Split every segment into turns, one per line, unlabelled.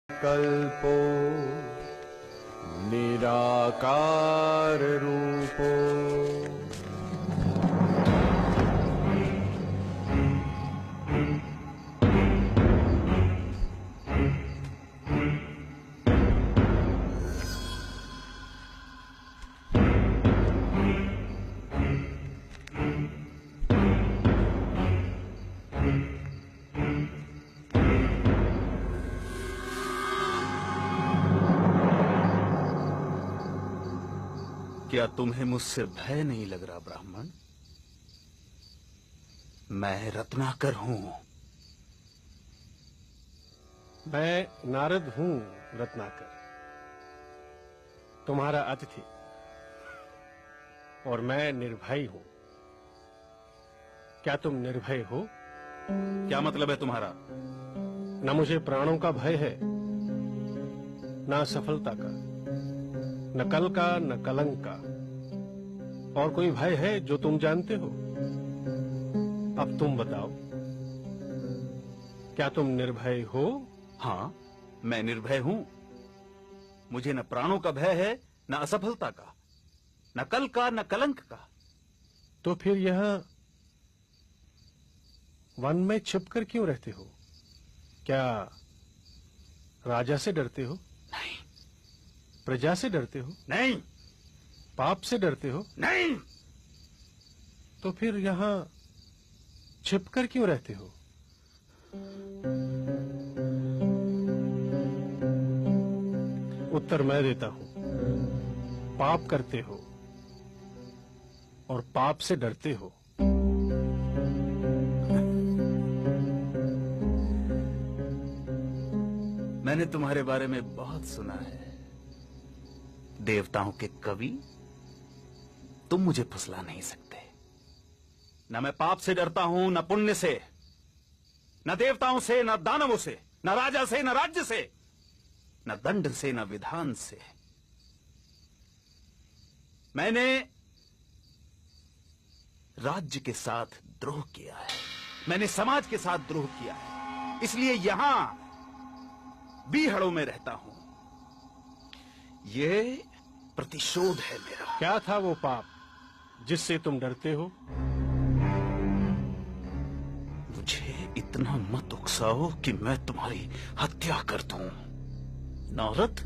कल्पो निराकार रूपो
क्या तुम्हें मुझसे भय नहीं लग रहा ब्राह्मण? मैं रत्नाकर हूं।
मैं नारद हूं रत्नाकर, तुम्हारा अतिथि, और मैं निर्भय हूं। क्या तुम निर्भय हो?
क्या मतलब है तुम्हारा?
न मुझे प्राणों का भय है, न असफलता का, न कल का, न कलंक का। और कोई भय है जो तुम जानते हो? अब तुम बताओ, क्या तुम निर्भय हो?
हाँ, मैं निर्भय हूं। मुझे न प्राणों का भय है, न असफलता का, न कल का, न कलंक का।
तो फिर यहां वन में छिपकर क्यों रहते हो? क्या राजा से डरते हो?
नहीं।
प्रजा से डरते हो?
नहीं।
पाप से डरते हो?
नहीं।
तो फिर यहां छिपकर क्यों रहते हो? उत्तर मैं देता हूं। पाप करते हो और पाप से डरते हो।
मैंने तुम्हारे बारे में बहुत सुना है। देवताओं के कवि, तुम मुझे फुसला नहीं सकते। न मैं पाप से डरता हूं, न पुण्य से, न देवताओं से, न दानवों से, न राजा से, न राज्य से, न दंड से, न विधान से। मैंने राज्य के साथ द्रोह किया है, मैंने समाज के साथ द्रोह किया है, इसलिए यहां बीहड़ों में रहता हूं। यह प्रतिशोध है मेरा।
क्या था वो पाप जिससे तुम डरते हो?
मुझे इतना मत उकसाओ कि मैं तुम्हारी हत्या कर दूं। नारद,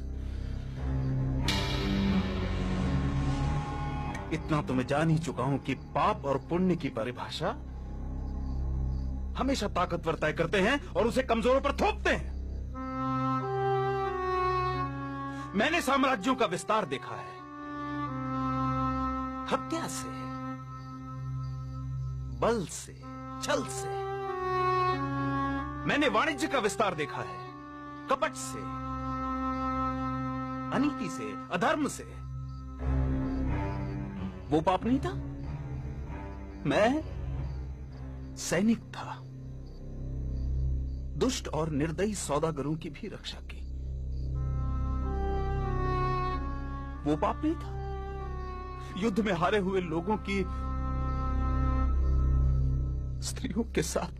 इतना तो मैं जान ही चुका हूं कि पाप और पुण्य की परिभाषा हमेशा ताकतवर तय करते हैं और उसे कमजोरों पर थोपते हैं। मैंने साम्राज्यों का विस्तार देखा है, हत्या से, बल से, छल से। मैंने वाणिज्य का विस्तार देखा है, कपट से, अनीति से, अधर्म से। वो पाप नहीं था। मैं सैनिक था, दुष्ट और निर्दयी सौदागरों की भी रक्षा की। वो पाप नहीं था। युद्ध में हारे हुए लोगों की स्त्रियों के साथ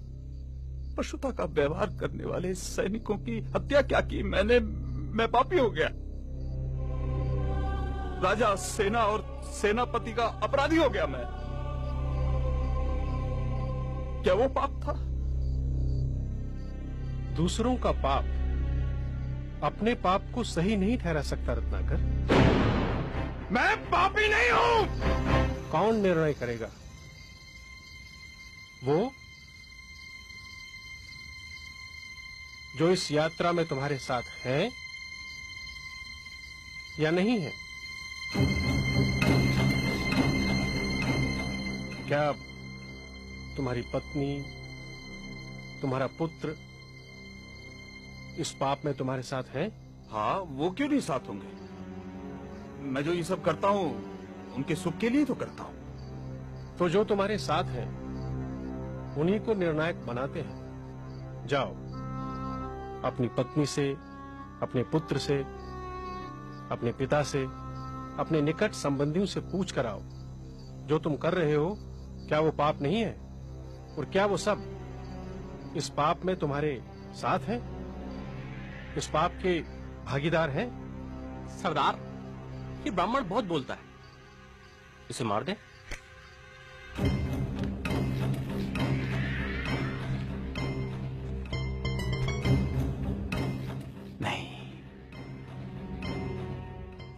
पशुता का व्यवहार करने वाले सैनिकों की हत्या क्या की? मैं पापी हो गया। राजा, सेना और सेनापति का अपराधी हो गया मैं। क्या वो पाप था?
दूसरों का पाप अपने पाप को सही नहीं ठहरा सकता रत्नाकर।
मैं पापी नहीं हूं।
कौन निर्णय करेगा? वो जो इस यात्रा में तुम्हारे साथ है या नहीं है? क्या तुम्हारी पत्नी, तुम्हारा पुत्र इस पाप में तुम्हारे साथ है?
हाँ, वो क्यों नहीं साथ होंगे? मैं जो ये सब करता हूं उनके सुख के लिए तो करता हूं।
तो जो तुम्हारे साथ है उन्हीं को निर्णायक बनाते हैं। जाओ, अपनी पत्नी से, अपने पुत्र से, अपने पिता से, अपने निकट संबंधियों से पूछ कर आओ, जो तुम कर रहे हो क्या वो पाप नहीं है? और क्या वो सब इस पाप में तुम्हारे साथ है? इस पाप के भागीदार हैं?
सरदार, ये ब्राह्मण बहुत बोलता है, इसे मार दे।
नहीं,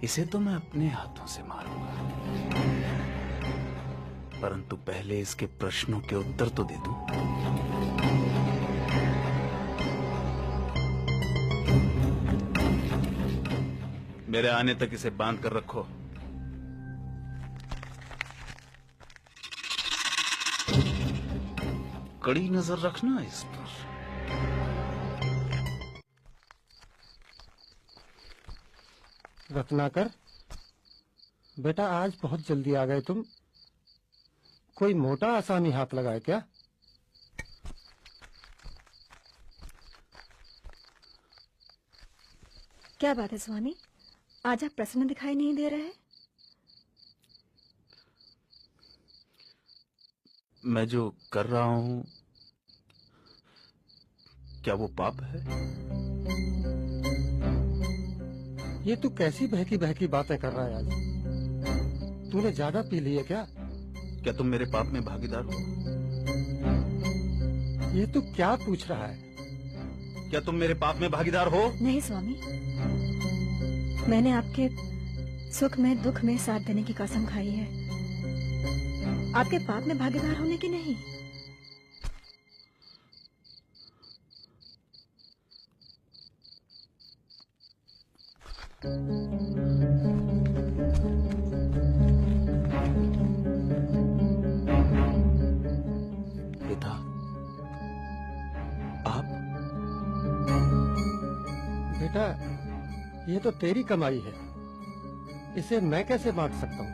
इसे तो मैं अपने हाथों से मारूंगा, परंतु पहले इसके प्रश्नों के उत्तर तो दे दूं। मेरे आने तक इसे बांध कर रखो। कड़ी नजर रखना इस पर।
रत्नाकर, बेटा आज बहुत जल्दी आ गए तुम। कोई मोटा आसामी हाथ लगाए क्या?
क्या बात है स्वामी, आज आप प्रसन्न दिखाई नहीं दे रहे?
मैं जो कर रहा हूं, क्या वो पाप है?
ये तू कैसी बहकी बहकी बातें कर रहा है आज? तूने ज्यादा पी ली है क्या?
क्या तुम मेरे पाप में भागीदार हो?
ये तू क्या पूछ रहा है?
क्या तुम मेरे पाप में भागीदार हो?
नहीं स्वामी, मैंने आपके सुख में दुख में साथ देने की कसम खाई है, आपके पाप में भागीदार होने की नहीं।
पिता, आप?
बेटा, ये तो तेरी कमाई है, इसे मैं कैसे बांट सकता हूँ?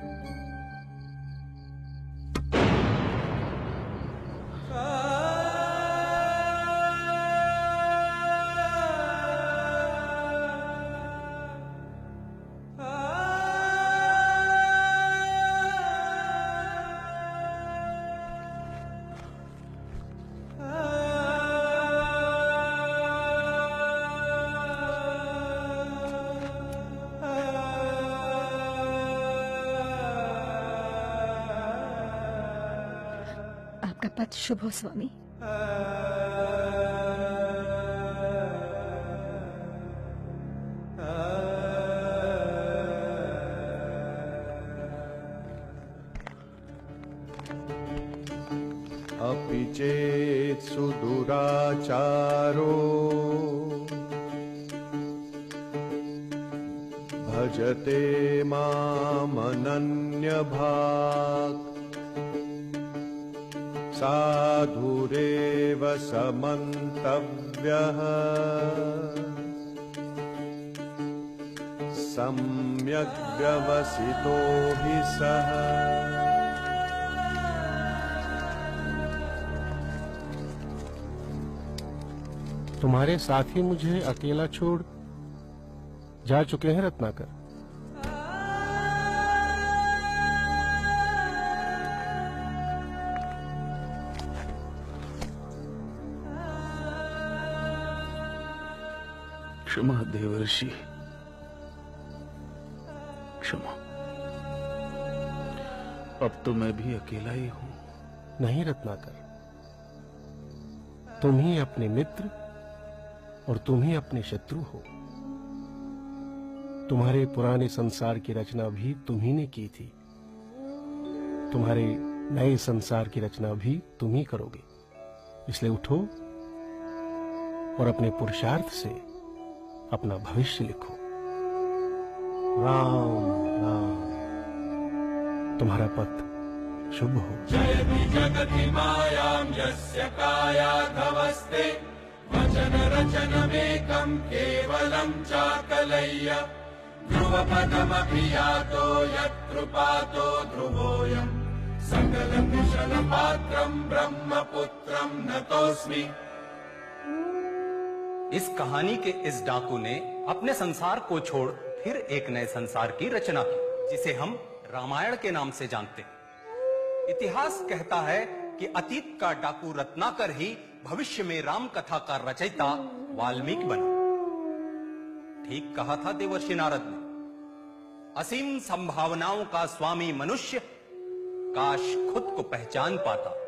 आपका पथ शुभ हो स्वामी।
अपि चेत् सुदुराचारो भजते मामनन्यभाक् साधुरेव समन्तव्यः सम्यक् व्यवसितो हि सः।
तुम्हारे साथी मुझे अकेला छोड़ जा चुके हैं रत्नाकर।
क्षमा देवर्षि, क्षमा। अब तो मैं भी अकेला ही हूं।
नहीं रत्नाकर, तुम ही अपने मित्र और तुम ही अपने शत्रु हो। तुम्हारे पुराने संसार की रचना भी तुम ही ने की थी, तुम्हारे नए संसार की रचना भी तुम ही करोगे। इसलिए उठो और अपने पुरुषार्थ से अपना भविष्य लिखो। राम राम। तुम्हारा पथ शुभ हो।
जयति जगति मायां यस्य कायाधवस्ते वचन रचनमेकं केवलं चाकलय्य ध्रुवपदमपि यातो यत्कृपातो ध्रुवोऽयं सकलकुशलपात्रं ब्रह्मपुत्रं नतोऽस्मि।
इस कहानी के इस डाकू ने अपने संसार को छोड़ फिर एक नए संसार की रचना की, जिसे हम रामायण के नाम से जानते हैं। इतिहास कहता है कि अतीत का डाकू रत्नाकर ही भविष्य में राम कथा का रचयिता वाल्मीकि बना। ठीक कहा था देवर्षि नारद ने। असीम संभावनाओं का स्वामी मनुष्य काश खुद को पहचान पाता।